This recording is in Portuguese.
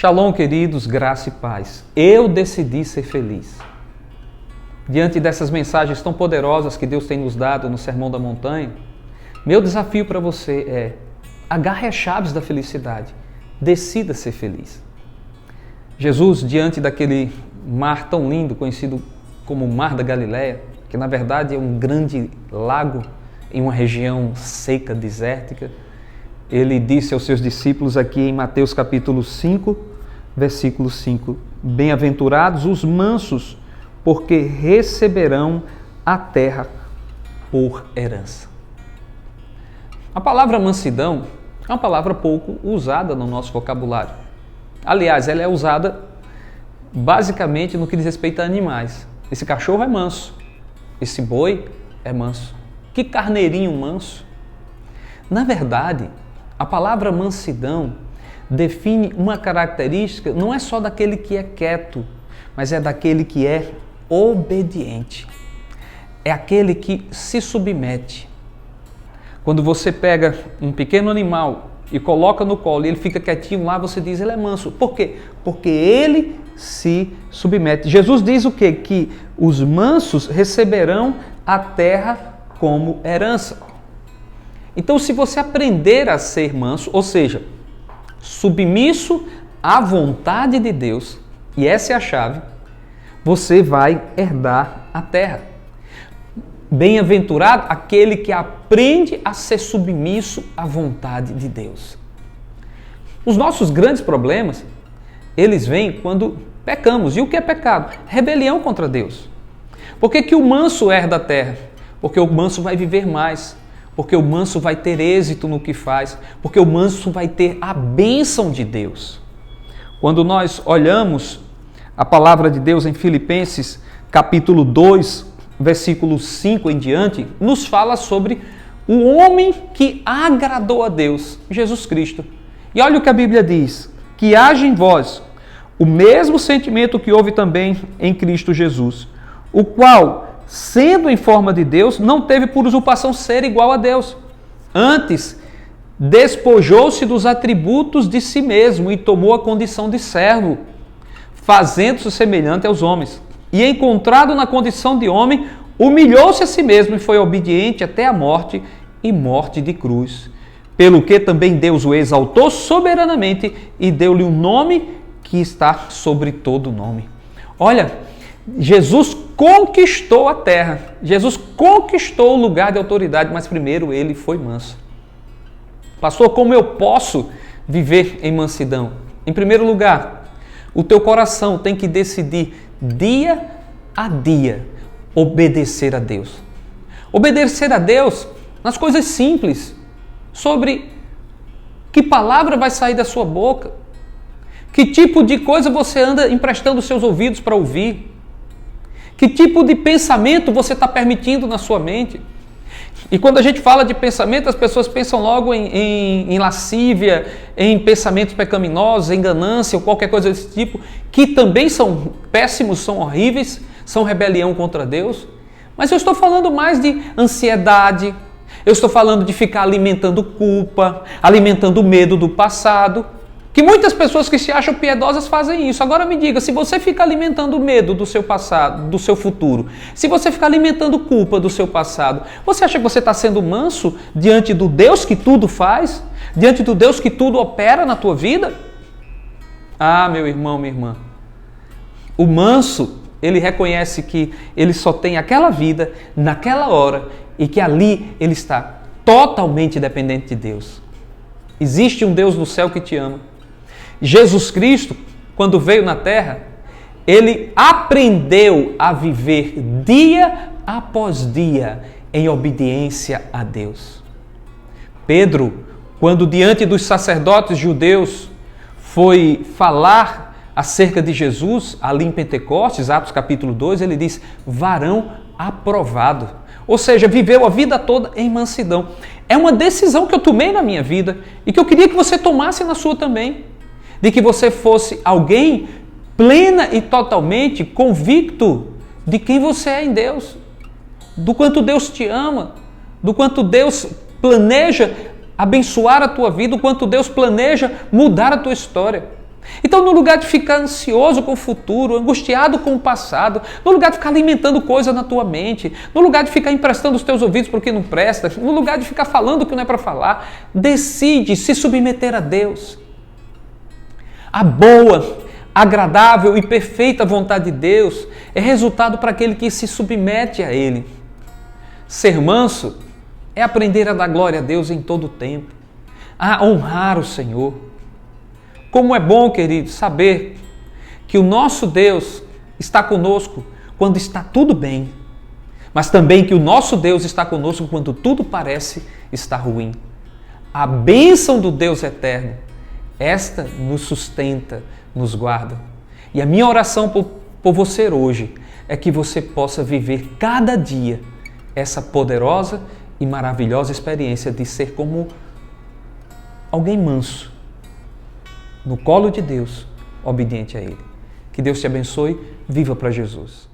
Shalom, queridos, graça e paz. Eu decidi ser feliz. Diante dessas mensagens tão poderosas que Deus tem nos dado no Sermão da Montanha, meu desafio para você é: agarre as chaves da felicidade, decida ser feliz. Jesus, diante daquele mar tão lindo, conhecido como Mar da Galileia, que na verdade é um grande lago em uma região seca, desértica, ele disse aos seus discípulos aqui em Mateus capítulo 5, versículo 5, bem-aventurados os mansos, porque receberão a terra por herança. A palavra mansidão é uma palavra pouco usada no nosso vocabulário. Aliás, ela é usada basicamente no que diz respeito a animais. Esse cachorro é manso, esse boi é manso. Que carneirinho manso! Na verdade, a palavra mansidão define uma característica, não é só daquele que é quieto, mas é daquele que é obediente. É aquele que se submete. Quando você pega um pequeno animal e coloca no colo e ele fica quietinho lá, você diz, ele é manso. Por quê? Porque ele se submete. Jesus diz o quê? Que os mansos receberão a terra como herança. Então, se você aprender a ser manso, ou seja, submisso à vontade de Deus, e essa é a chave, você vai herdar a terra. Bem-aventurado aquele que aprende a ser submisso à vontade de Deus. Os nossos grandes problemas, eles vêm quando pecamos. E o que é pecado? Rebelião contra Deus. Por que o manso herda a terra? Porque o manso vai viver mais. Porque o manso vai ter êxito no que faz. Porque o manso vai ter a bênção de Deus. Quando nós olhamos a palavra de Deus em Filipenses, capítulo 2, versículo 5 em diante, nos fala sobre o homem que agradou a Deus, Jesus Cristo. E olha o que a Bíblia diz, que haja em vós o mesmo sentimento que houve também em Cristo Jesus, o qual, sendo em forma de Deus, não teve por usurpação ser igual a Deus. Antes, despojou-se dos atributos de si mesmo e tomou a condição de servo, fazendo-se semelhante aos homens. E encontrado na condição de homem, humilhou-se a si mesmo e foi obediente até a morte e morte de cruz. Pelo que também Deus o exaltou soberanamente e deu-lhe um nome que está sobre todo nome. Olha, Jesus conquistou a terra, Jesus conquistou o lugar de autoridade, mas primeiro ele foi manso. Pastor, como eu posso viver em mansidão? Em primeiro lugar, o teu coração tem que decidir dia a dia obedecer a Deus. Obedecer a Deus nas coisas simples, sobre que palavra vai sair da sua boca, que tipo de coisa você anda emprestando os seus ouvidos para ouvir, que tipo de pensamento você está permitindo na sua mente. E quando a gente fala de pensamento, as pessoas pensam logo em lascívia, em pensamentos pecaminosos, em ganância ou qualquer coisa desse tipo, que também são péssimos, são horríveis, são rebelião contra Deus. Mas eu estou falando mais de ansiedade, eu estou falando de ficar alimentando culpa, alimentando medo do passado, que muitas pessoas que se acham piedosas fazem isso. Agora me diga, se você fica alimentando medo do seu passado, do seu futuro, se você ficar alimentando culpa do seu passado, você acha que você está sendo manso diante do Deus que tudo faz? Diante do Deus que tudo opera na tua vida? Ah, meu irmão, minha irmã, o manso, ele reconhece que ele só tem aquela vida, naquela hora, e que ali ele está totalmente dependente de Deus. Existe um Deus no céu que te ama. Jesus Cristo, quando veio na terra, ele aprendeu a viver dia após dia em obediência a Deus. Pedro, quando diante dos sacerdotes judeus foi falar acerca de Jesus, ali em Pentecostes, Atos capítulo 2, ele diz, varão aprovado. Ou seja, viveu a vida toda em mansidão. É uma decisão que eu tomei na minha vida e que eu queria que você tomasse na sua também. De que você fosse alguém plena e totalmente convicto de quem você é em Deus, do quanto Deus te ama, do quanto Deus planeja abençoar a tua vida, do quanto Deus planeja mudar a tua história. Então, no lugar de ficar ansioso com o futuro, angustiado com o passado, no lugar de ficar alimentando coisa na tua mente, no lugar de ficar emprestando os teus ouvidos para o que não presta, no lugar de ficar falando o que não é para falar, decide se submeter a Deus. A boa, agradável e perfeita vontade de Deus é resultado para aquele que se submete a Ele. Ser manso é aprender a dar glória a Deus em todo o tempo, a honrar o Senhor. Como é bom, querido, saber que o nosso Deus está conosco quando está tudo bem, mas também que o nosso Deus está conosco quando tudo parece estar ruim. A bênção do Deus eterno, esta nos sustenta, nos guarda. E a minha oração por você hoje é que você possa viver cada dia essa poderosa e maravilhosa experiência de ser como alguém manso, no colo de Deus, obediente a Ele. Que Deus te abençoe, viva para Jesus.